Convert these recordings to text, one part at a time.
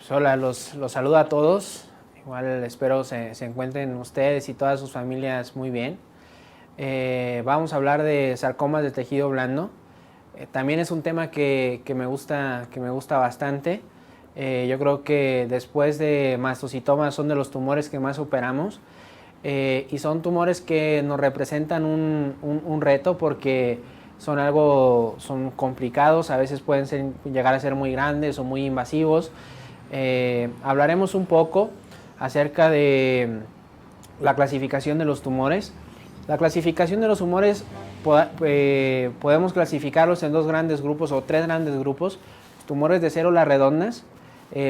Pues hola, los saludo a todos. Igual espero se encuentren ustedes y todas sus familias muy bien. Vamos a hablar de sarcomas de tejido blando. También es un tema que me gusta bastante. Yo creo que después de mastocitomas son de los tumores que más operamos. Y son tumores que nos representan un reto porque son complicados, a veces pueden llegar a ser muy grandes o muy invasivos. Hablaremos un poco acerca de la clasificación de los tumores. La clasificación de los tumores podemos clasificarlos en dos grandes grupos o tres grandes grupos. Tumores de células redondas,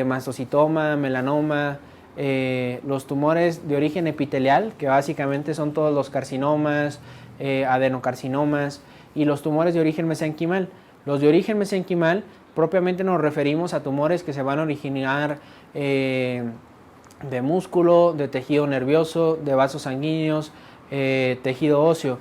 mastocitoma, melanoma, los tumores de origen epitelial, que básicamente son todos los carcinomas, adenocarcinomas, y los tumores de origen mesenquimal. Los de origen mesenquimal propiamente nos referimos a tumores que se van a originar de músculo, de tejido nervioso, de vasos sanguíneos, tejido óseo.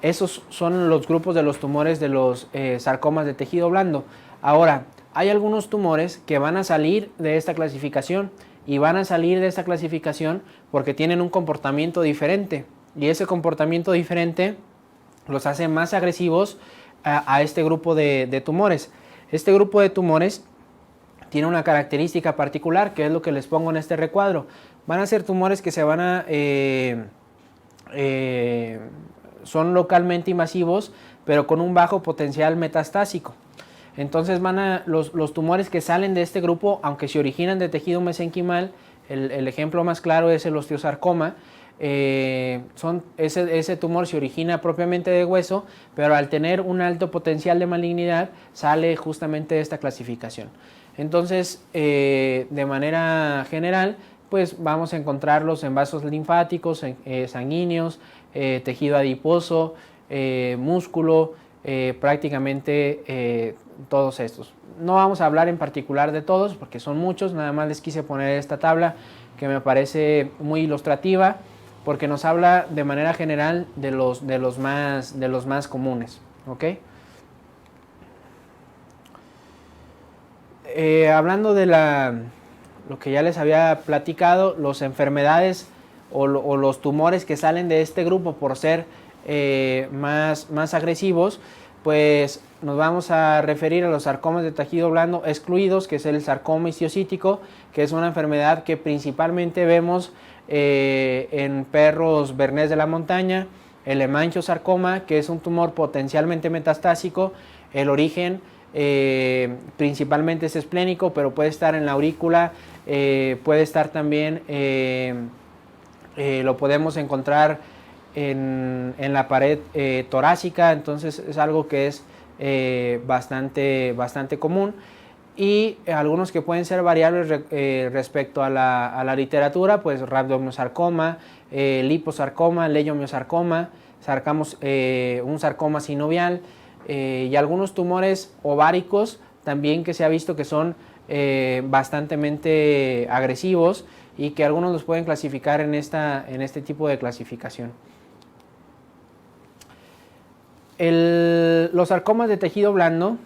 Esos son los grupos de los tumores de los sarcomas de tejido blando. Ahora, hay algunos tumores que van a salir de esta clasificación y van a salir de esta clasificación porque tienen un comportamiento diferente, y ese comportamiento diferente los hace más agresivos a este grupo de tumores. Este grupo de tumores tiene una característica particular, que es lo que les pongo en este recuadro. Van a ser tumores que son localmente invasivos, pero con un bajo potencial metastásico. Entonces los tumores que salen de este grupo, aunque se originan de tejido mesenquimal, el ejemplo más claro es el osteosarcoma. Ese tumor se origina propiamente de hueso, pero al tener un alto potencial de malignidad sale justamente de esta clasificación. Entonces, de manera general, pues vamos a encontrarlos en vasos linfáticos, sanguíneos, tejido adiposo, músculo, prácticamente todos estos. No vamos a hablar en particular de todos porque son muchos, nada más les quise poner esta tabla que me parece muy ilustrativa, porque nos habla de manera general de los más comunes, ¿ok? Hablando de lo que ya les había platicado, las enfermedades o los tumores que salen de este grupo por ser más agresivos, pues nos vamos a referir a los sarcomas de tejido blando excluidos, que es el sarcoma histiocytico, que es una enfermedad que principalmente vemos en perros bernés de la montaña, el hemangiosarcoma, que es un tumor potencialmente metastásico. El origen principalmente es esplénico, pero puede estar en la aurícula, puede estar también, lo podemos encontrar en la pared torácica. Entonces es algo que es bastante común. Y algunos que pueden ser variables respecto a la literatura, pues rhabdomyosarcoma, liposarcoma, leiomyosarcoma, un sarcoma sinovial, y algunos tumores ováricos también que se ha visto que son bastantemente agresivos y que algunos los pueden clasificar en este tipo de clasificación. Los sarcomas de tejido blando,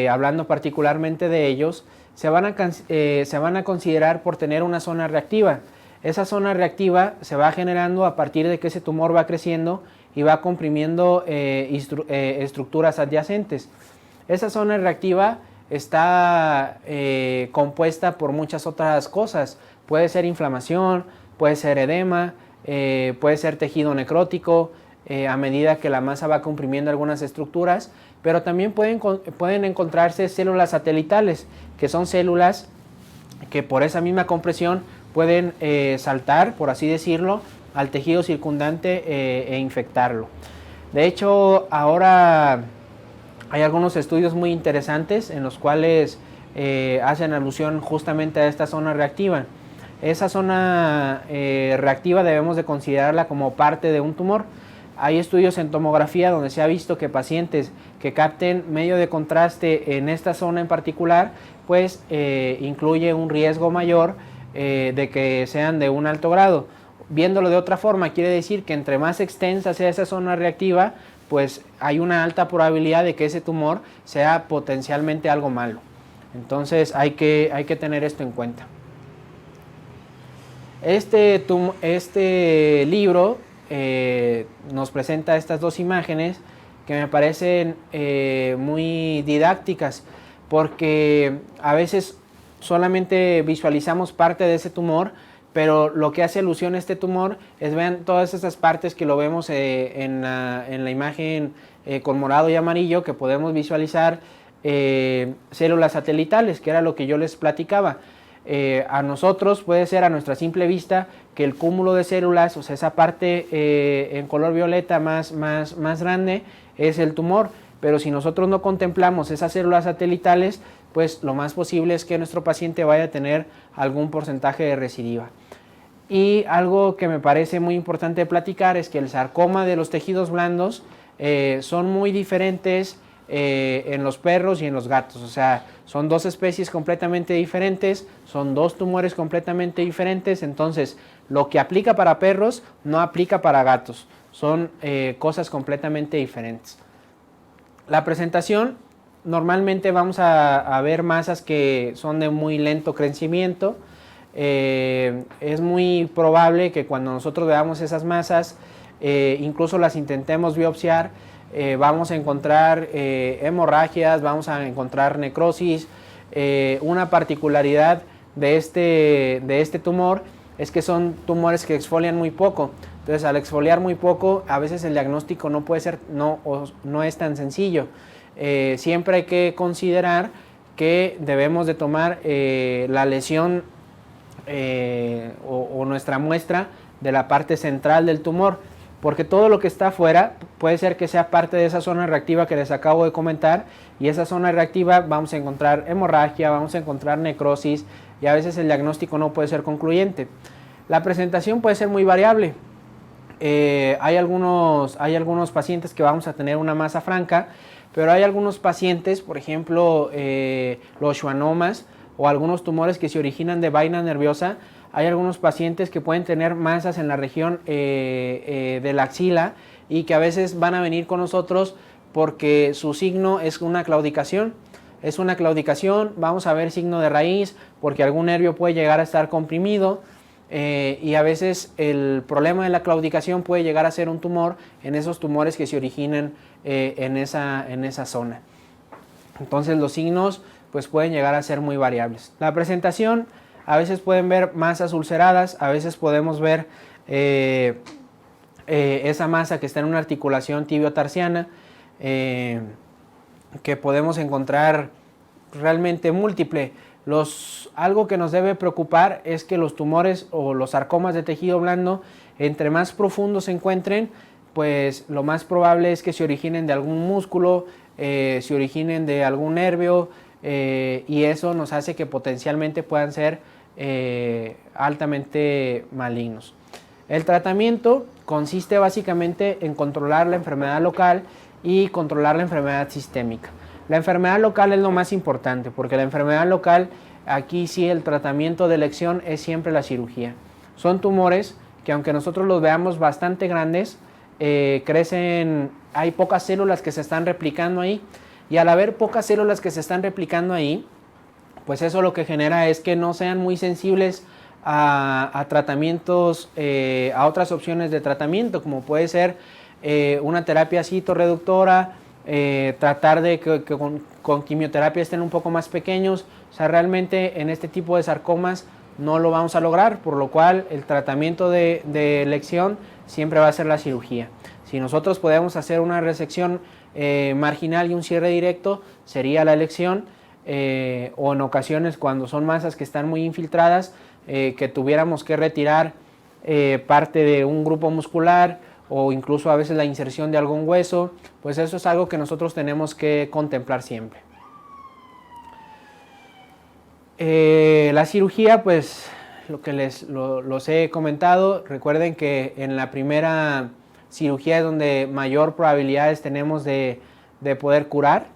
hablando particularmente de ellos, se van a considerar por tener una zona reactiva. Esa zona reactiva se va generando a partir de que ese tumor va creciendo y va comprimiendo estructuras adyacentes. Esa zona reactiva está compuesta por muchas otras cosas. Puede ser inflamación, puede ser edema, puede ser tejido necrótico, a medida que la masa va comprimiendo algunas estructuras, pero también pueden encontrarse células satelitales, que son células que por esa misma compresión pueden saltar, por así decirlo, al tejido circundante e infectarlo. De hecho, ahora hay algunos estudios muy interesantes en los cuales hacen alusión justamente a esta zona reactiva. Esa zona reactiva debemos de considerarla como parte de un tumor. Hay estudios en tomografía donde se ha visto que pacientes que capten medio de contraste en esta zona en particular, pues incluye un riesgo mayor de que sean de un alto grado. Viéndolo de otra forma, quiere decir que entre más extensa sea esa zona reactiva, pues hay una alta probabilidad de que ese tumor sea potencialmente algo malo. Entonces hay que tener esto en cuenta. Este libro nos presenta estas dos imágenes que me parecen muy didácticas, porque a veces solamente visualizamos parte de ese tumor, pero lo que hace alusión a este tumor es, vean todas esas partes que lo vemos en la imagen con morado y amarillo, que podemos visualizar células satelitales, que era lo que yo les platicaba. A nosotros puede ser a nuestra simple vista que el cúmulo de células, o sea, esa parte en color violeta más grande es el tumor, pero si nosotros no contemplamos esas células satelitales, pues lo más posible es que nuestro paciente vaya a tener algún porcentaje de recidiva. Y algo que me parece muy importante platicar es que el sarcoma de los tejidos blandos son muy diferentes en los perros y en los gatos. O sea, son dos especies completamente diferentes, son dos tumores completamente diferentes. Entonces, lo que aplica para perros no aplica para gatos. Son cosas completamente diferentes. La presentación, normalmente vamos a ver masas que son de muy lento crecimiento. Es muy probable que cuando nosotros veamos esas masas, incluso las intentemos biopsiar, vamos a encontrar hemorragias, vamos a encontrar necrosis. Una particularidad de este tumor es que son tumores que exfolian muy poco. Entonces, al exfoliar muy poco, a veces el diagnóstico no puede ser, no es tan sencillo. Siempre hay que considerar que debemos de tomar la lesión o nuestra muestra de la parte central del tumor, porque todo lo que está afuera puede ser que sea parte de esa zona reactiva que les acabo de comentar, y esa zona reactiva vamos a encontrar hemorragia, vamos a encontrar necrosis, y a veces el diagnóstico no puede ser concluyente. La presentación puede ser muy variable. Hay algunos pacientes que vamos a tener una masa franca, pero hay algunos pacientes, por ejemplo, los schwannomas o algunos tumores que se originan de vaina nerviosa. Hay algunos pacientes que pueden tener masas en la región de la axila y que a veces van a venir con nosotros porque su signo es una claudicación. Es una claudicación, vamos a ver signo de raíz porque algún nervio puede llegar a estar comprimido. Y a veces el problema de la claudicación puede llegar a ser un tumor en esos tumores que se originan en esa zona. Entonces los signos pues pueden llegar a ser muy variables. La presentación, a veces pueden ver masas ulceradas, a veces podemos ver esa masa que está en una articulación tibiotarsiana, que podemos encontrar realmente múltiple. Algo que nos debe preocupar es que los tumores o los sarcomas de tejido blando, entre más profundos se encuentren, pues lo más probable es que se originen de algún músculo, se originen de algún nervio, y eso nos hace que potencialmente puedan ser altamente malignos. El tratamiento consiste básicamente en controlar la enfermedad local y controlar la enfermedad sistémica. La enfermedad local es lo más importante, porque la enfermedad local, aquí sí el tratamiento de elección es siempre la cirugía. Son tumores que, aunque nosotros los veamos bastante grandes, crecen, hay pocas células que se están replicando ahí, y al haber pocas células que se están replicando ahí, pues eso lo que genera es que no sean muy sensibles a tratamientos, a otras opciones de tratamiento, como puede ser una terapia citorreductora, tratar de que con quimioterapia estén un poco más pequeños. O sea, realmente en este tipo de sarcomas no lo vamos a lograr, por lo cual el tratamiento de elección siempre va a ser la cirugía. Si nosotros podemos hacer una resección marginal y un cierre directo, sería la elección, o en ocasiones cuando son masas que están muy infiltradas, que tuviéramos que retirar parte de un grupo muscular, o incluso a veces la inserción de algún hueso, pues eso es algo que nosotros tenemos que contemplar siempre. La cirugía, pues lo que los he comentado, recuerden que en la primera cirugía es donde mayor probabilidades tenemos de poder curar,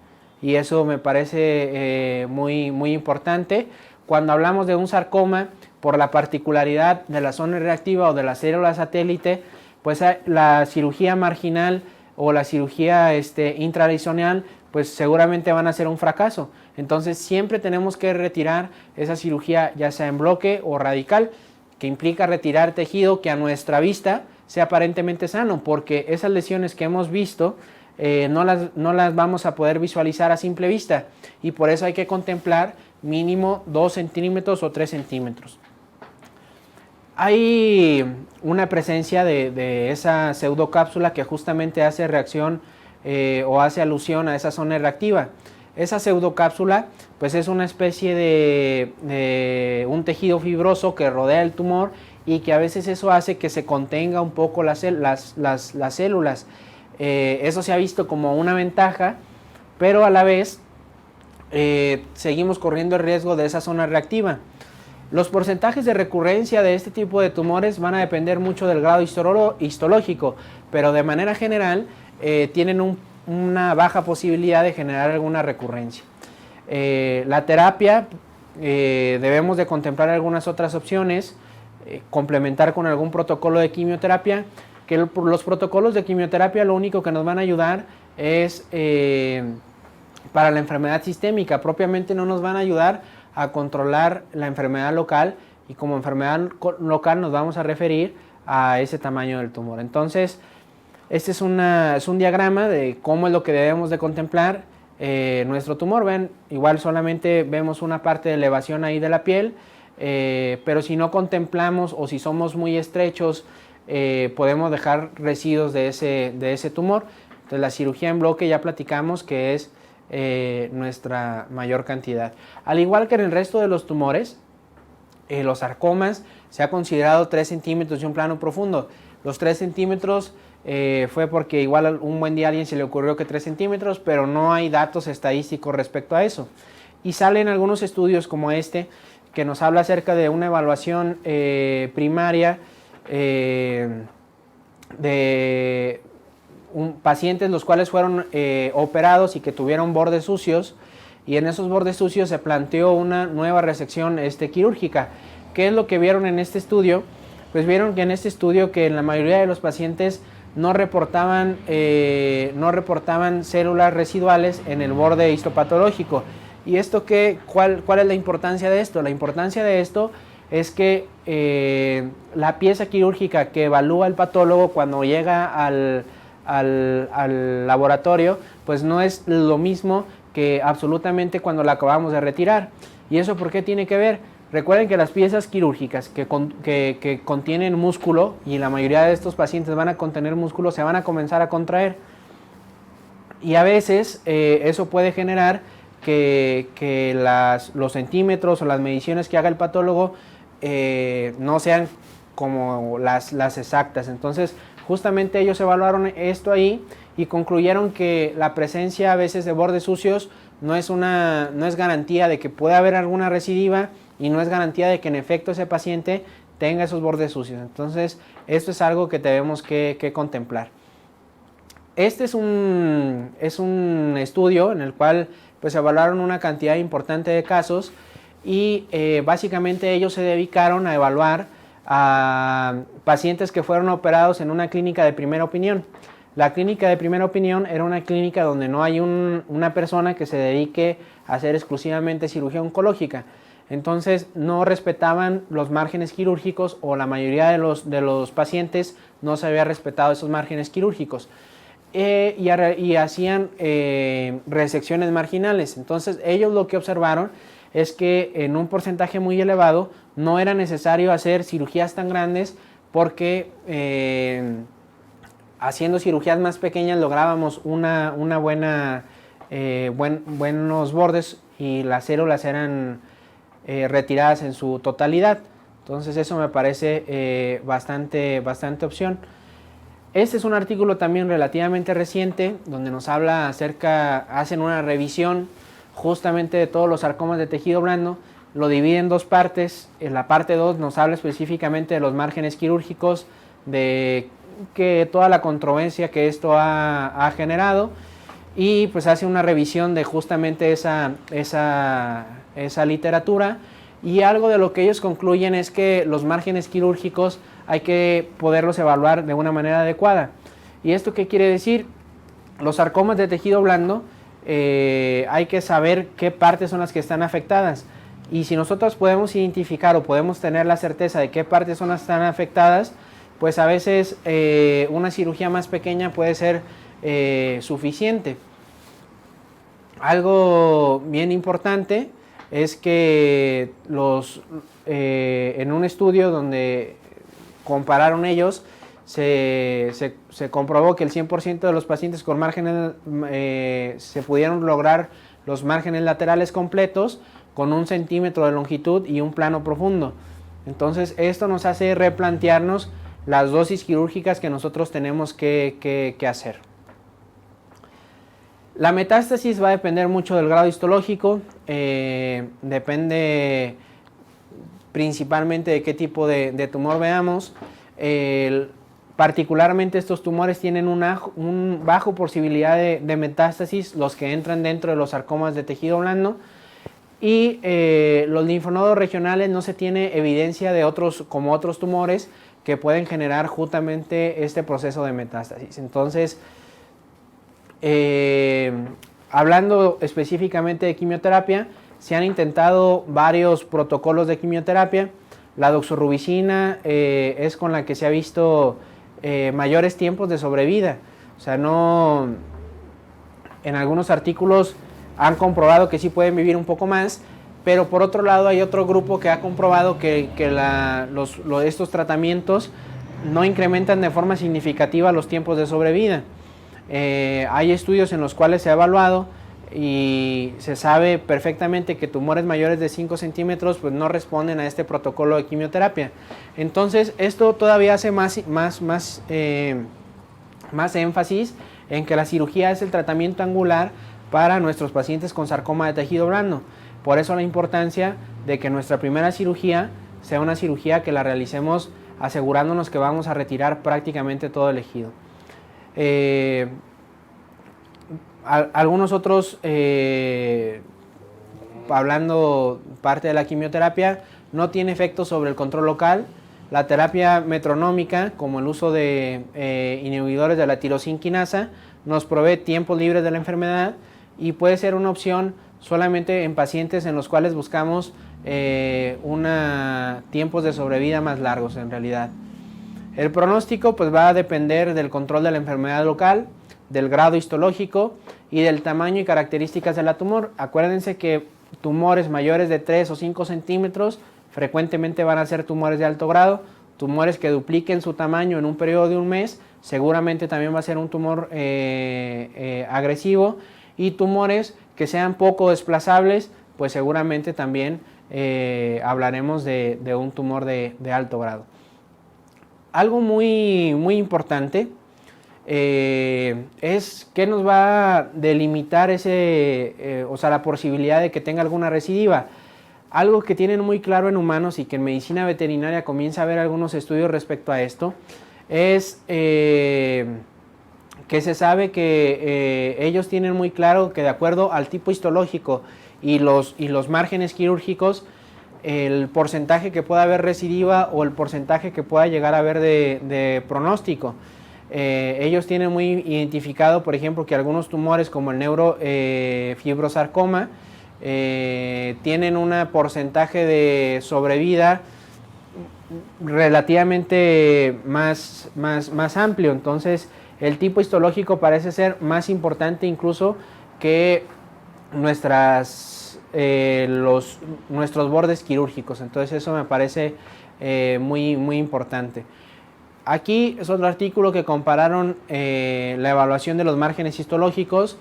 y eso me parece muy importante. Cuando hablamos de un sarcoma, por la particularidad de la zona reactiva o de la célula satélite, pues la cirugía marginal o la cirugía intralesional, pues seguramente van a ser un fracaso. Entonces siempre tenemos que retirar esa cirugía, ya sea en bloque o radical, que implica retirar tejido que a nuestra vista sea aparentemente sano, porque esas lesiones que hemos visto no las vamos a poder visualizar a simple vista, y por eso hay que contemplar mínimo 2 centímetros o 3 centímetros. Hay una presencia de esa pseudocápsula que justamente hace reacción o hace alusión a esa zona reactiva. Esa pseudocápsula pues es una especie de un tejido fibroso que rodea el tumor, y que a veces eso hace que se contenga un poco las células. Eso se ha visto como una ventaja, pero a la vez seguimos corriendo el riesgo de esa zona reactiva. Los porcentajes de recurrencia de este tipo de tumores van a depender mucho del grado histológico, pero de manera general tienen una baja posibilidad de generar alguna recurrencia. La terapia, debemos de contemplar algunas otras opciones, complementar con algún protocolo de quimioterapia, que los protocolos de quimioterapia lo único que nos van a ayudar es para la enfermedad sistémica, propiamente no nos van a ayudar a controlar la enfermedad local, y como enfermedad local nos vamos a referir a ese tamaño del tumor. Entonces, este es un diagrama de cómo es lo que debemos de contemplar nuestro tumor. Ven, igual solamente vemos una parte de elevación ahí de la piel, pero si no contemplamos o si somos muy estrechos, podemos dejar residuos de ese tumor. Entonces, la cirugía en bloque ya platicamos que es nuestra mayor cantidad. Al igual que en el resto de los tumores, los sarcomas, se ha considerado 3 centímetros y un plano profundo. Los 3 centímetros fue porque igual un buen día a alguien se le ocurrió que 3 centímetros, pero no hay datos estadísticos respecto a eso. Y salen algunos estudios como este, que nos habla acerca de una evaluación primaria de pacientes los cuales fueron operados y que tuvieron bordes sucios, y en esos bordes sucios se planteó una nueva resección quirúrgica. ¿Qué es lo que vieron en este estudio? Pues vieron que en este estudio que en la mayoría de los pacientes no reportaban células residuales en el borde histopatológico. ¿Y esto cuál es la importancia de esto? La importancia de esto es que la pieza quirúrgica que evalúa el patólogo cuando llega al laboratorio, pues no es lo mismo que absolutamente cuando la acabamos de retirar. ¿Y eso por qué tiene que ver? Recuerden que las piezas quirúrgicas que contienen músculo, y la mayoría de estos pacientes van a contener músculo, se van a comenzar a contraer. Y a veces eso puede generar que los centímetros o las mediciones que haga el patólogo no sean como las exactas. Entonces, justamente ellos evaluaron esto ahí y concluyeron que la presencia a veces de bordes sucios no es garantía de que pueda haber alguna recidiva, y no es garantía de que en efecto ese paciente tenga esos bordes sucios. Entonces, esto es algo que tenemos que contemplar. Este es un estudio en el cual pues evaluaron una cantidad importante de casos, y básicamente ellos se dedicaron a evaluar a pacientes que fueron operados en una clínica de primera opinión. La clínica de primera opinión era una clínica donde no hay una persona que se dedique a hacer exclusivamente cirugía oncológica. Entonces no respetaban los márgenes quirúrgicos, o la mayoría de los pacientes no se había respetado esos márgenes quirúrgicos. Y hacían resecciones marginales. Entonces ellos lo que observaron es que en un porcentaje muy elevado no era necesario hacer cirugías tan grandes, porque haciendo cirugías más pequeñas lográbamos buenos bordes, y las células eran retiradas en su totalidad. Entonces eso me parece bastante opción. Este es un artículo también relativamente reciente, donde nos habla hacen una revisión justamente de todos los sarcomas de tejido blando. Lo divide en 2 partes. En la parte 2 nos habla específicamente de los márgenes quirúrgicos, de que toda la controversia que esto ha generado, y pues hace una revisión de justamente esa literatura. Y algo de lo que ellos concluyen es que los márgenes quirúrgicos hay que poderlos evaluar de una manera adecuada. ¿Y esto qué quiere decir? Los sarcomas de tejido blando, hay que saber qué partes son las que están afectadas. Y si nosotros podemos identificar o podemos tener la certeza de qué partes son las que están afectadas, pues a veces una cirugía más pequeña puede ser suficiente. Algo bien importante es que en un estudio donde compararon ellos, se comprobó que el 100% de los pacientes con márgenes se pudieron lograr los márgenes laterales completos con 1 centímetro de longitud y un plano profundo. Entonces esto nos hace replantearnos las dosis quirúrgicas que nosotros tenemos que hacer. La metástasis va a depender mucho del grado histológico, depende principalmente de qué tipo de tumor veamos. Particularmente estos tumores tienen un bajo posibilidad de metástasis, los que entran dentro de los sarcomas de tejido blando. Y los linfonodos regionales no se tiene evidencia de otros tumores que pueden generar justamente este proceso de metástasis. Entonces, hablando específicamente de quimioterapia, se han intentado varios protocolos de quimioterapia. La doxorubicina es con la que se ha visto mayores tiempos de sobrevida. O sea, en algunos artículos han comprobado que sí pueden vivir un poco más, pero por otro lado hay otro grupo que ha comprobado que estos tratamientos no incrementan de forma significativa los tiempos de sobrevida. Hay estudios en los cuales se ha evaluado y se sabe perfectamente que tumores mayores de 5 centímetros pues no responden a este protocolo de quimioterapia. Entonces esto todavía hace más énfasis en que la cirugía es el tratamiento angular para nuestros pacientes con sarcoma de tejido blando. Por eso la importancia de que nuestra primera cirugía sea una cirugía que la realicemos asegurándonos que vamos a retirar prácticamente todo el tejido. Algunos otros, hablando parte de la quimioterapia, no tiene efecto sobre el control local. La terapia metronómica, como el uso de inhibidores de la tirosina quinasa, nos provee tiempos libres de la enfermedad y puede ser una opción solamente en pacientes en los cuales buscamos tiempos de sobrevida más largos en realidad. El pronóstico pues va a depender del control de la enfermedad local, del grado histológico y del tamaño y características de la tumor. Acuérdense que tumores mayores de 3 o 5 centímetros frecuentemente van a ser tumores de alto grado. Tumores que dupliquen su tamaño en un periodo de un mes seguramente también va a ser un tumor agresivo, y tumores que sean poco desplazables pues seguramente también hablaremos de un tumor de alto grado. Algo muy importante es que nos va a delimitar la posibilidad de que tenga alguna recidiva. Algo que tienen muy claro en humanos y que en medicina veterinaria comienza a haber algunos estudios respecto a esto, es que se sabe que ellos tienen muy claro que de acuerdo al tipo histológico y los márgenes quirúrgicos, el porcentaje que pueda haber recidiva o el porcentaje que pueda llegar a haber de pronóstico. Ellos tienen muy identificado, por ejemplo, que algunos tumores como el neurofibrosarcoma tienen un porcentaje de sobrevida relativamente más amplio. Entonces el tipo histológico parece ser más importante incluso que nuestros bordes quirúrgicos. Entonces eso me parece muy importante. Aquí es otro artículo que compararon la evaluación de los márgenes histológicos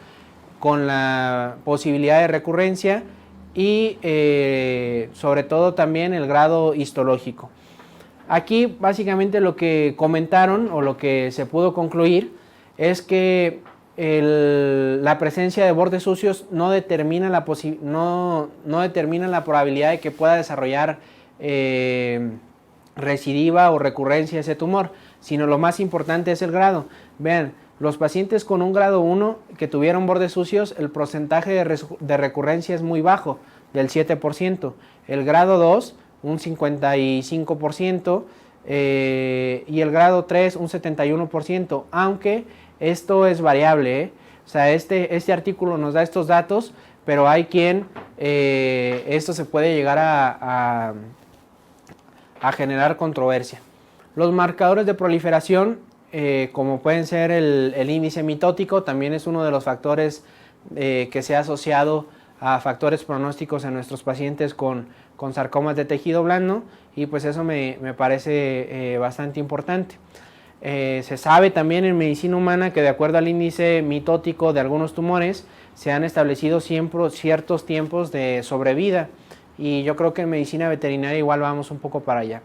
con la posibilidad de recurrencia y sobre todo también el grado histológico. Aquí básicamente lo que comentaron o lo que se pudo concluir es que la presencia de bordes sucios no determina la probabilidad de que pueda desarrollar recidiva o recurrencia ese tumor, sino lo más importante es el grado. Vean, los pacientes con un grado 1 que tuvieron bordes sucios, el porcentaje de recurrencia es muy bajo, del 7%. El grado 2, un 55%, y el grado 3, un 71%, aunque esto es variable, sea, este artículo nos da estos datos, pero hay quien esto se puede llegar a generar controversia. Los marcadores de proliferación, como pueden ser el índice mitótico, también es uno de los factores que se ha asociado a factores pronósticos en nuestros pacientes con sarcomas de tejido blando, y pues eso me parece bastante importante. Se sabe también en medicina humana que de acuerdo al índice mitótico de algunos tumores se han establecido siempre ciertos tiempos de sobrevida, y yo creo que en medicina veterinaria igual vamos un poco para allá.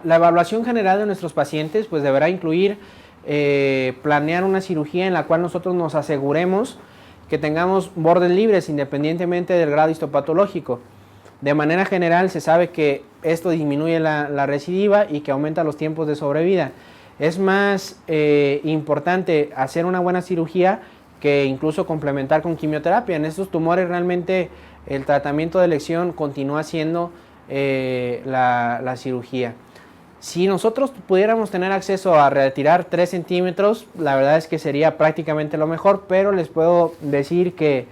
La evaluación general de nuestros pacientes pues deberá incluir planear una cirugía en la cual nosotros nos aseguremos que tengamos bordes libres independientemente del grado histopatológico. De manera general se sabe que esto disminuye la recidiva y que aumenta los tiempos de sobrevida. Es más importante hacer una buena cirugía que incluso complementar con quimioterapia. En estos tumores realmente el tratamiento de elección continúa siendo la cirugía. Si nosotros pudiéramos tener acceso a retirar 3 centímetros, la verdad es que sería prácticamente lo mejor, pero les puedo decir que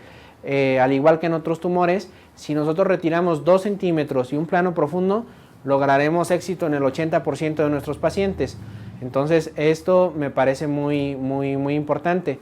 al igual que en otros tumores, si nosotros retiramos 2 centímetros y un plano profundo, lograremos éxito en el 80% de nuestros pacientes. Entonces esto me parece muy importante.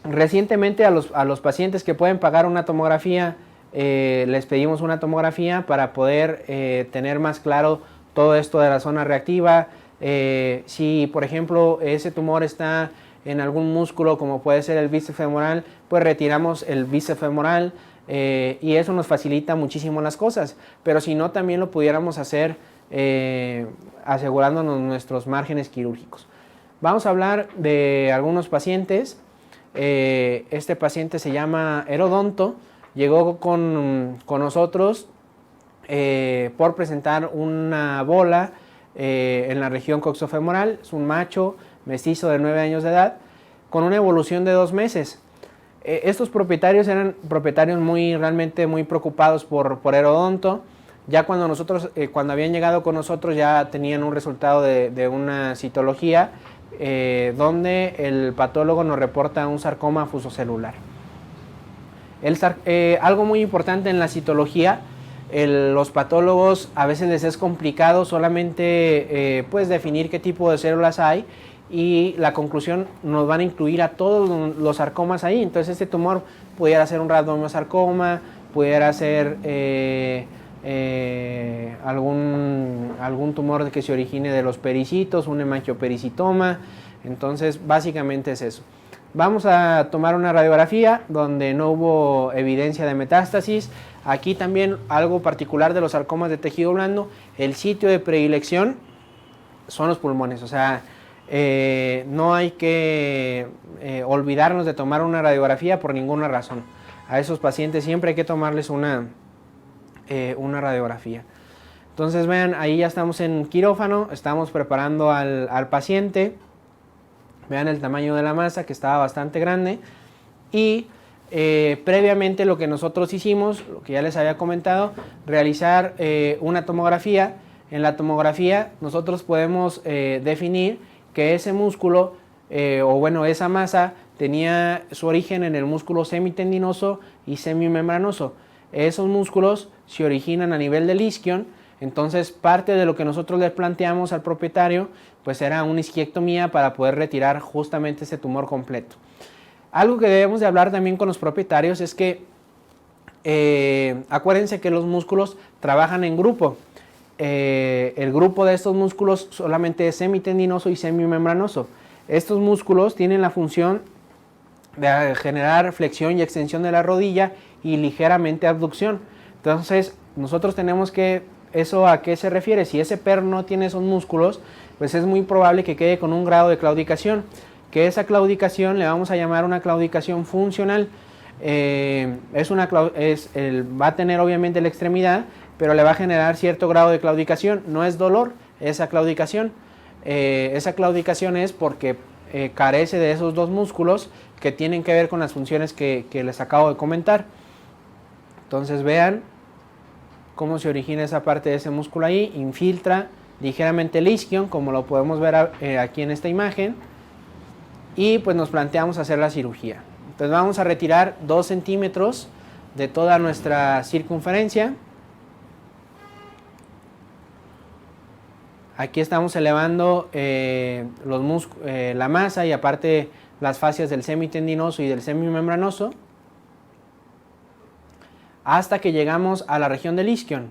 Recientemente a los pacientes que pueden pagar una tomografía, les pedimos una tomografía para poder tener más claro todo esto de la zona reactiva. Si por ejemplo ese tumor está en algún músculo como puede ser el bíceps femoral, pues retiramos el bíceps femoral y eso nos facilita muchísimo las cosas, pero si no también lo pudiéramos hacer asegurándonos nuestros márgenes quirúrgicos. Vamos a hablar de algunos pacientes. Este paciente se llama Herodonto, llegó con nosotros por presentar una bola en la región coxofemoral. Es un macho mestizo de 9 años de edad con una evolución de 2 meses. Estos propietarios eran propietarios realmente muy preocupados por Herodonto. Ya cuando habían llegado con nosotros ya tenían un resultado de una citología donde el patólogo nos reporta un sarcoma fusocelular. Algo muy importante en la citología, los patólogos a veces les es complicado solamente pues definir qué tipo de células hay, y la conclusión nos van a incluir a todos los sarcomas ahí. Entonces este tumor pudiera ser un rhabdomyosarcoma, pudiera ser algún tumor que se origine de los pericitos, un hemangiopericitoma. Entonces básicamente es eso. Vamos a tomar una radiografía donde no hubo evidencia de metástasis. Aquí también algo particular de los sarcomas de tejido blando, el sitio de predilección son los pulmones. O sea, no hay que olvidarnos de tomar una radiografía por ninguna razón. A esos pacientes siempre hay que tomarles una radiografía. Entonces vean, ahí ya estamos en quirófano, estamos preparando al paciente. Vean el tamaño de la masa, que estaba bastante grande. Y previamente lo que nosotros hicimos, lo que ya les había comentado, realizar una tomografía. En la tomografía nosotros podemos definir que ese músculo, esa masa, tenía su origen en el músculo semitendinoso y semimembranoso. Esos músculos se originan a nivel del isquion. Entonces parte de lo que nosotros le planteamos al propietario pues era una isquiectomía para poder retirar justamente ese tumor completo. Algo que debemos de hablar también con los propietarios es que acuérdense que los músculos trabajan en grupo. El grupo de estos músculos solamente es semitendinoso y semimembranoso. Estos músculos tienen la función de generar flexión y extensión de la rodilla y ligeramente abducción. Entonces nosotros tenemos que, ¿eso a qué se refiere? Si ese perro no tiene esos músculos, pues es muy probable que quede con un grado de claudicación, que esa claudicación le vamos a llamar una claudicación funcional. Va a tener obviamente la extremidad, pero le va a generar cierto grado de claudicación. No es dolor esa claudicación. Esa claudicación es porque carece de esos dos músculos que tienen que ver con las funciones que les acabo de comentar. Entonces vean cómo se origina esa parte de ese músculo ahí, infiltra ligeramente el isquion, como lo podemos ver aquí en esta imagen, y pues nos planteamos hacer la cirugía. Entonces vamos a retirar 2 centímetros de toda nuestra circunferencia. Aquí estamos elevando la masa y aparte las fascias del semitendinoso y del semimembranoso hasta que llegamos a la región del isquion.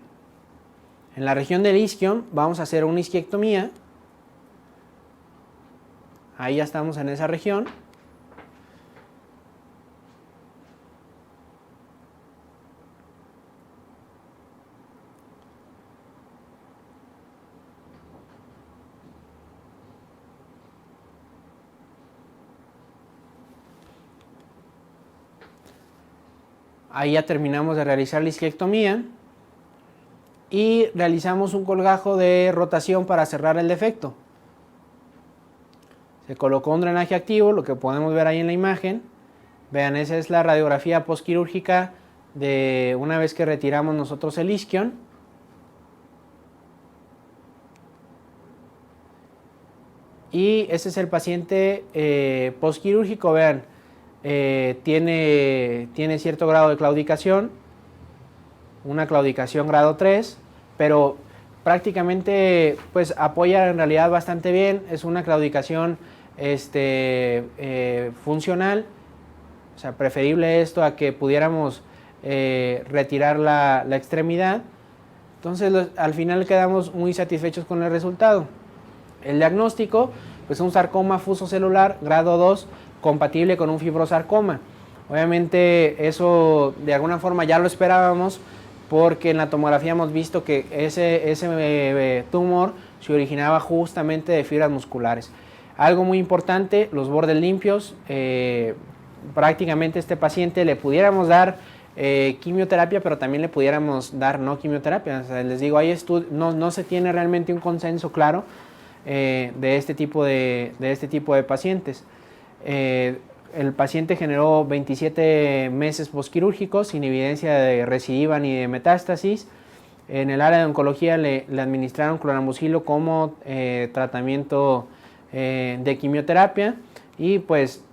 En la región del isquion vamos a hacer una isquiectomía. Ahí ya estamos en esa región. Ahí ya terminamos de realizar la isquiectomía y realizamos un colgajo de rotación para cerrar el defecto. Se colocó un drenaje activo, lo que podemos ver ahí en la imagen. Vean, esa es la radiografía postquirúrgica de una vez que retiramos nosotros el isquion. Y ese es el paciente postquirúrgico, vean. Tiene cierto grado de claudicación, una claudicación grado 3, pero prácticamente pues apoya en realidad bastante bien. Es una claudicación funcional, o sea, preferible esto a que pudiéramos retirar la extremidad. Entonces al final quedamos muy satisfechos con el resultado. El diagnóstico, pues un sarcoma fusocelular grado 2 compatible con un fibrosarcoma. Obviamente eso de alguna forma ya lo esperábamos porque en la tomografía hemos visto que ese tumor se originaba justamente de fibras musculares. Algo muy importante, los bordes limpios. Prácticamente a este paciente le pudiéramos dar quimioterapia, pero también le pudiéramos dar no quimioterapia. O sea, les digo, no se tiene realmente un consenso claro de este tipo de pacientes. El paciente generó 27 meses postquirúrgicos sin evidencia de recidiva ni de metástasis. En el área de oncología le administraron cloramucilo como tratamiento de quimioterapia y pues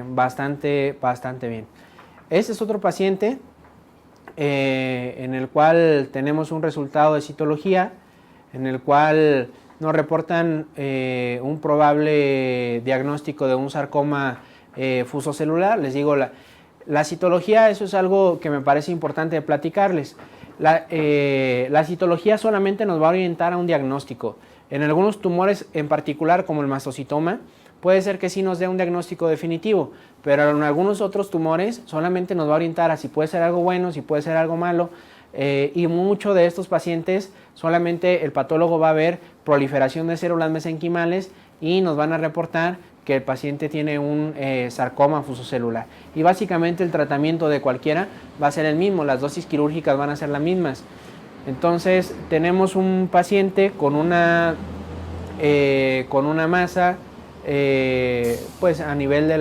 bastante bien. Este es otro paciente en el cual tenemos un resultado de citología en el cual nos reportan un probable diagnóstico de un sarcoma fusocelular. Les digo, la citología, eso es algo que me parece importante platicarles. La citología solamente nos va a orientar a un diagnóstico. En algunos tumores en particular, como el mastocitoma, puede ser que sí nos dé un diagnóstico definitivo, pero en algunos otros tumores solamente nos va a orientar a si puede ser algo bueno, si puede ser algo malo. Y muchos de estos pacientes solamente el patólogo va a ver proliferación de células mesenquimales y nos van a reportar que el paciente tiene un sarcoma fusocelular. Y básicamente el tratamiento de cualquiera va a ser el mismo, las dosis quirúrgicas van a ser las mismas. Entonces tenemos un paciente con una masa pues a nivel de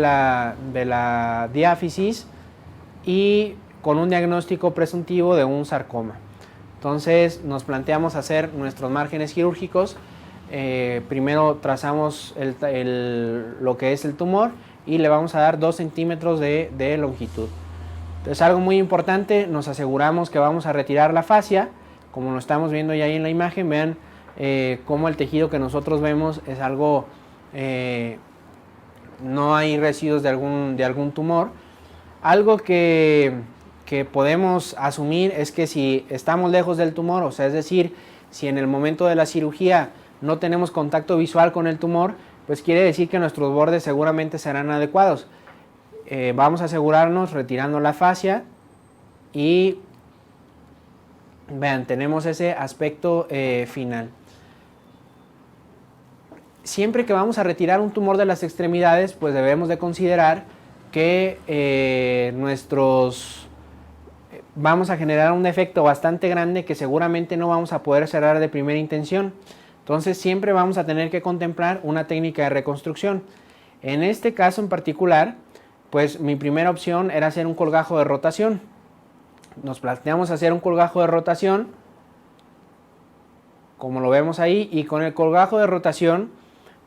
la diáfisis y con un diagnóstico presuntivo de un sarcoma. Entonces nos planteamos hacer nuestros márgenes quirúrgicos. Primero trazamos lo que es el tumor y le vamos a dar 2 centímetros de longitud. Entonces algo muy importante, nos aseguramos que vamos a retirar la fascia, como lo estamos viendo ya ahí en la imagen. Vean cómo el tejido que nosotros vemos es algo, no hay residuos de algún tumor. Algo que podemos asumir es que si estamos lejos del tumor, o sea, es decir, si en el momento de la cirugía no tenemos contacto visual con el tumor, pues quiere decir que nuestros bordes seguramente serán adecuados. Vamos a asegurarnos retirando la fascia y vean, tenemos ese aspecto final. Siempre que vamos a retirar un tumor de las extremidades, pues debemos de considerar que vamos a generar un defecto bastante grande que seguramente no vamos a poder cerrar de primera intención. Entonces siempre vamos a tener que contemplar una técnica de reconstrucción. En este caso en particular, pues mi primera opción era hacer un colgajo de rotación. Nos planteamos hacer un colgajo de rotación como lo vemos ahí, y con el colgajo de rotación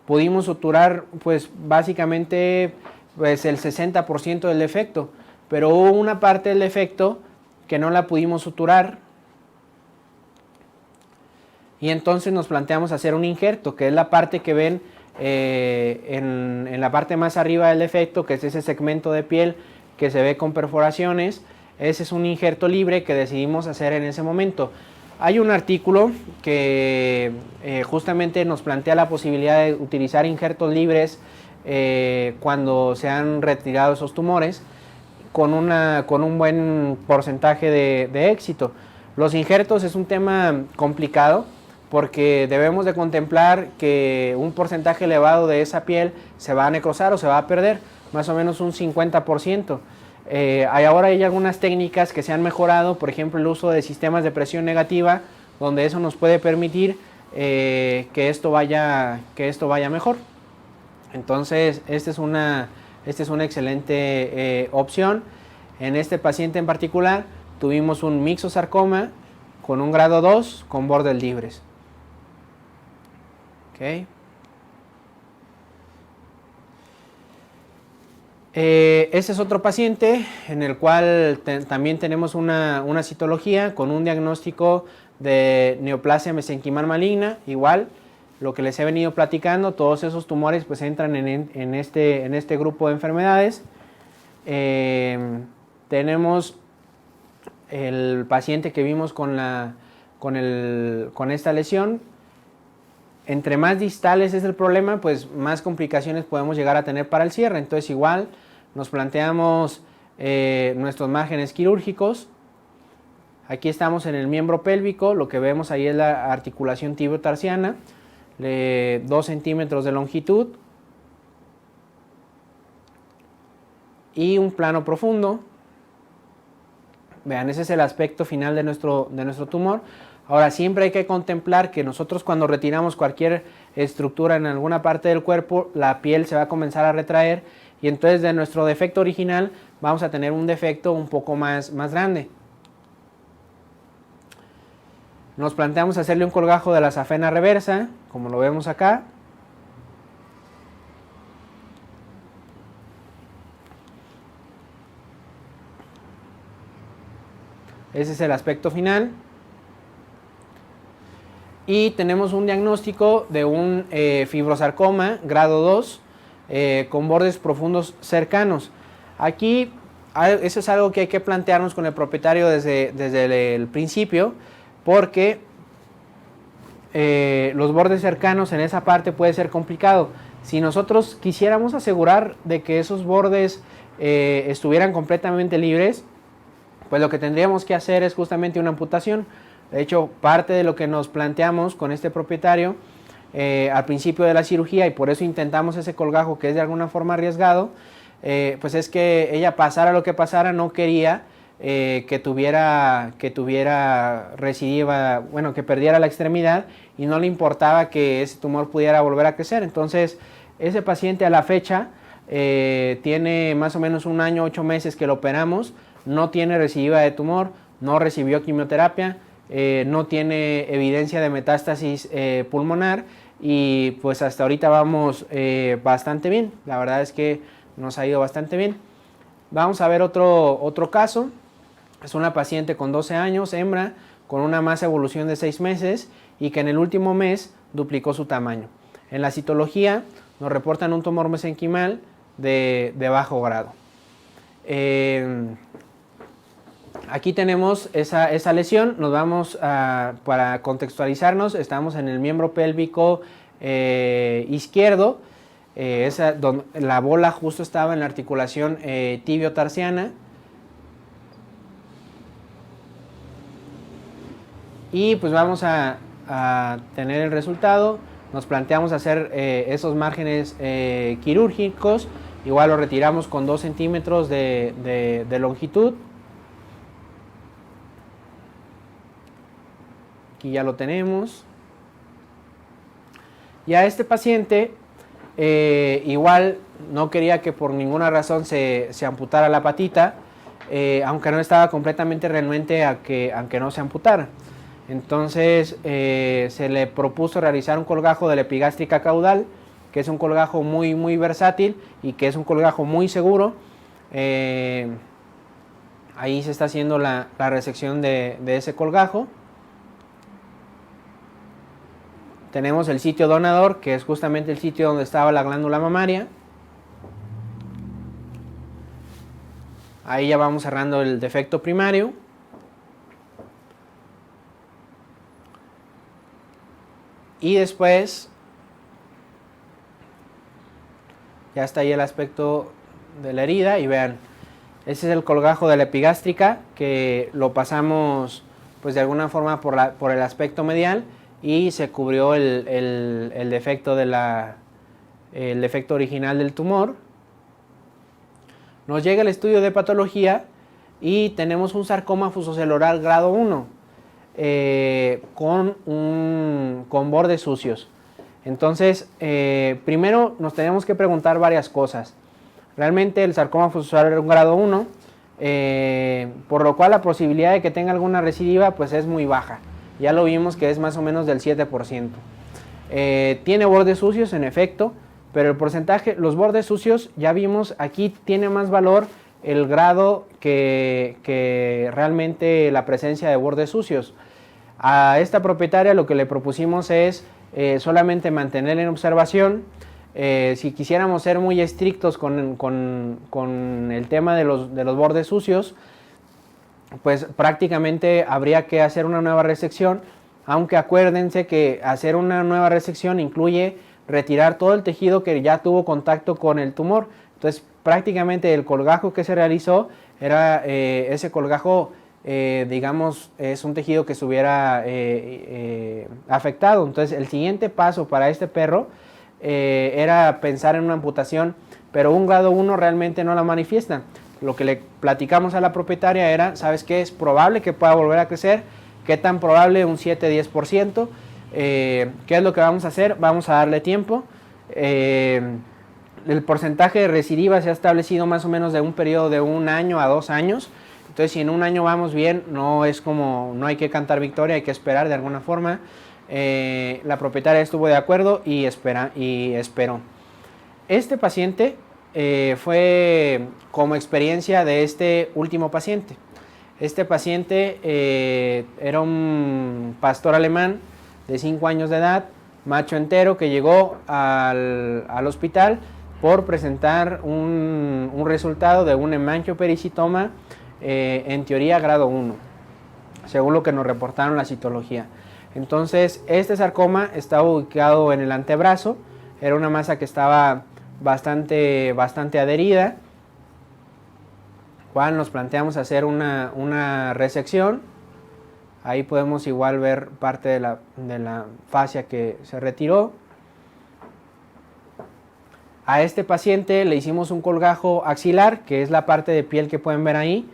pudimos suturar pues básicamente pues el 60% del defecto, pero hubo una parte del defecto que no la pudimos suturar, y entonces nos planteamos hacer un injerto, que es la parte que ven en la parte más arriba del defecto, que es ese segmento de piel que se ve con perforaciones. Ese es un injerto libre que decidimos hacer en ese momento. Hay un artículo que justamente nos plantea la posibilidad de utilizar injertos libres cuando se han retirado esos tumores con un buen porcentaje de éxito. Los injertos es un tema complicado porque debemos de contemplar que un porcentaje elevado de esa piel se va a necrosar o se va a perder, más o menos un 50%. Ahora hay algunas técnicas que se han mejorado, por ejemplo el uso de sistemas de presión negativa, donde eso nos puede permitir que esto vaya mejor. Entonces esta es una excelente opción. En este paciente en particular tuvimos un mixosarcoma con un grado 2 con bordes libres. Okay. Este es otro paciente en el cual también tenemos una citología con un diagnóstico de neoplasia mesenquimal maligna. Igual, lo que les he venido platicando, todos esos tumores pues entran en este grupo de enfermedades. Tenemos el paciente que vimos con esta lesión. Entre más distales es el problema, pues más complicaciones podemos llegar a tener para el cierre. Entonces igual nos planteamos nuestros márgenes quirúrgicos. Aquí estamos en el miembro pélvico, lo que vemos ahí es la articulación tibiotarsiana, 2 centímetros de longitud y un plano profundo. Vean, ese es el aspecto final de nuestro tumor. Ahora, siempre hay que contemplar que nosotros cuando retiramos cualquier estructura en alguna parte del cuerpo, la piel se va a comenzar a retraer y entonces de nuestro defecto original vamos a tener un defecto un poco más grande. Nos planteamos hacerle un colgajo de la safena reversa, como lo vemos acá. Ese es el aspecto final. Y tenemos un diagnóstico de un fibrosarcoma grado 2 con bordes profundos cercanos. Aquí eso es algo que hay que plantearnos con el propietario desde el principio, porque los bordes cercanos en esa parte puede ser complicado. Si nosotros quisiéramos asegurar de que esos bordes estuvieran completamente libres, pues lo que tendríamos que hacer es justamente una amputación. De hecho, parte de lo que nos planteamos con este propietario al principio de la cirugía, y por eso intentamos ese colgajo que es de alguna forma arriesgado, pues es que ella, pasara lo que pasara, no quería que tuviera recidiva, bueno, que perdiera la extremidad, y no le importaba que ese tumor pudiera volver a crecer. Entonces ese paciente a la fecha tiene más o menos 1 año, 8 meses que lo operamos, no tiene recidiva de tumor, no recibió quimioterapia, no tiene evidencia de metástasis pulmonar, y pues hasta ahorita vamos bastante bien. La verdad es que nos ha ido bastante bien. Vamos a ver otro caso. Es una paciente con 12 años, hembra, con una masa evolución de 6 meses y que en el último mes duplicó su tamaño. En la citología nos reportan un tumor mesenquimal de bajo grado. Aquí tenemos esa lesión. Nos vamos para contextualizarnos, estamos en el miembro pélvico izquierdo. La bola justo estaba en la articulación tibiotarsiana. Y pues vamos a tener el resultado. Nos planteamos hacer esos márgenes quirúrgicos. Igual lo retiramos con 2 centímetros de longitud. Aquí ya lo tenemos. Y a este paciente igual no quería que por ninguna razón se amputara la patita, aunque no estaba completamente renuente a que no se amputara. Entonces se le propuso realizar un colgajo de la epigástrica caudal, que es un colgajo muy versátil y que es un colgajo muy seguro. Ahí se está haciendo la resección de ese colgajo. Tenemos el sitio donador, que es justamente el sitio donde estaba la glándula mamaria. Ahí ya vamos cerrando el defecto primario. Y después ya está ahí el aspecto de la herida y vean, ese es el colgajo de la epigástrica que lo pasamos pues de alguna forma por el aspecto medial y se cubrió el defecto el defecto original del tumor. Nos llega el estudio de patología y tenemos un sarcoma fusocelular grado 1 con bordes sucios. Entonces, primero nos tenemos que preguntar varias cosas. Realmente el sarcoma fusocelular es un grado 1, por lo cual la posibilidad de que tenga alguna recidiva pues es muy baja. Ya lo vimos que es más o menos del 7%. Tiene bordes sucios en efecto, pero el porcentaje, los bordes sucios, ya vimos, aquí tiene más valor el grado que realmente la presencia de bordes sucios. A esta propietaria lo que le propusimos es solamente mantener en observación. Si quisiéramos ser muy estrictos con el tema de los bordes sucios, pues prácticamente habría que hacer una nueva resección, aunque acuérdense que hacer una nueva resección incluye retirar todo el tejido que ya tuvo contacto con el tumor. Entonces prácticamente el colgajo que se realizó era ese colgajo, digamos, es un tejido que estuviera afectado. Entonces el siguiente paso para este perro era pensar en una amputación, pero un grado 1 realmente no la manifiesta. Lo que le platicamos a la propietaria era, ¿sabes qué? Es probable que pueda volver a crecer. ¿Qué tan probable? Un 7-10%. ¿Qué es lo que vamos a hacer? Vamos a darle tiempo. El porcentaje de recidiva se ha establecido más o menos de un periodo de 1 año a 2 años. Entonces, si en 1 año vamos bien, no hay que cantar victoria, hay que esperar de alguna forma. La propietaria estuvo de acuerdo y esperó. Este paciente fue como experiencia de este último paciente. Este paciente era un pastor alemán de 5 años de edad, macho entero, que llegó al hospital por presentar un resultado de un hemangiopericitoma en teoría grado 1, según lo que nos reportaron la citología. Entonces, este sarcoma estaba ubicado en el antebrazo, era una masa que estaba bastante adherida. Cuando nos planteamos hacer una resección, ahí podemos igual ver parte de la fascia que se retiró. A este paciente le hicimos un colgajo axilar, que es la parte de piel que pueden ver ahí,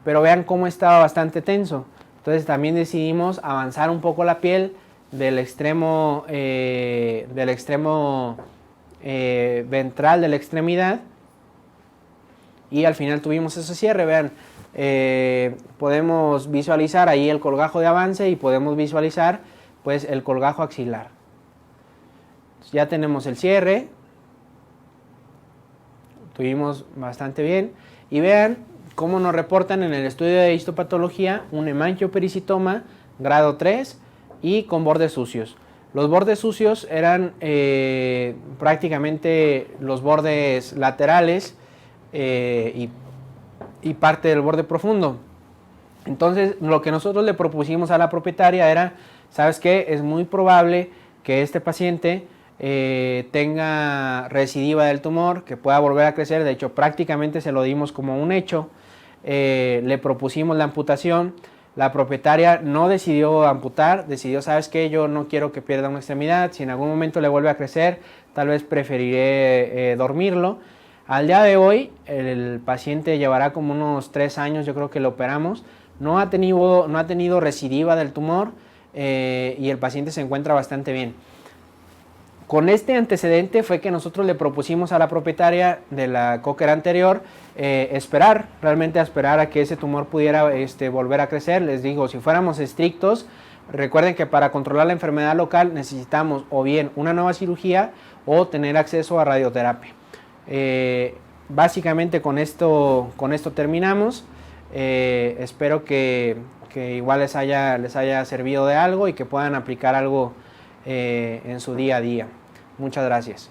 pero vean cómo estaba bastante tenso. Entonces también decidimos avanzar un poco la piel del extremo ventral de la extremidad, y al final tuvimos ese cierre. Vean, podemos visualizar ahí el colgajo de avance y podemos visualizar pues el colgajo axilar. Ya tenemos el cierre, tuvimos bastante bien, y vean cómo nos reportan en el estudio de histopatología un hemangiopericitoma grado 3 y con bordes sucios. Los bordes sucios eran prácticamente los bordes laterales y parte del borde profundo. Entonces, lo que nosotros le propusimos a la propietaria era, ¿sabes qué? Es muy probable que este paciente tenga recidiva del tumor, que pueda volver a crecer. De hecho, prácticamente se lo dimos como un hecho. Le propusimos la amputación. La propietaria no decidió amputar, decidió, ¿sabes qué? Yo no quiero que pierda una extremidad. Si en algún momento le vuelve a crecer, tal vez preferiré dormirlo. Al día de hoy, el paciente llevará como unos 3 años, yo creo que lo operamos. No ha tenido recidiva del tumor y el paciente se encuentra bastante bien. Con este antecedente fue que nosotros le propusimos a la propietaria de la cocker anterior realmente esperar a que ese tumor pudiera volver a crecer. Les digo, si fuéramos estrictos, Recuerden que para controlar la enfermedad local necesitamos o bien una nueva cirugía o tener acceso a radioterapia. Básicamente con esto terminamos. Espero que igual les haya servido de algo y que puedan aplicar algo en su día a día. Muchas gracias.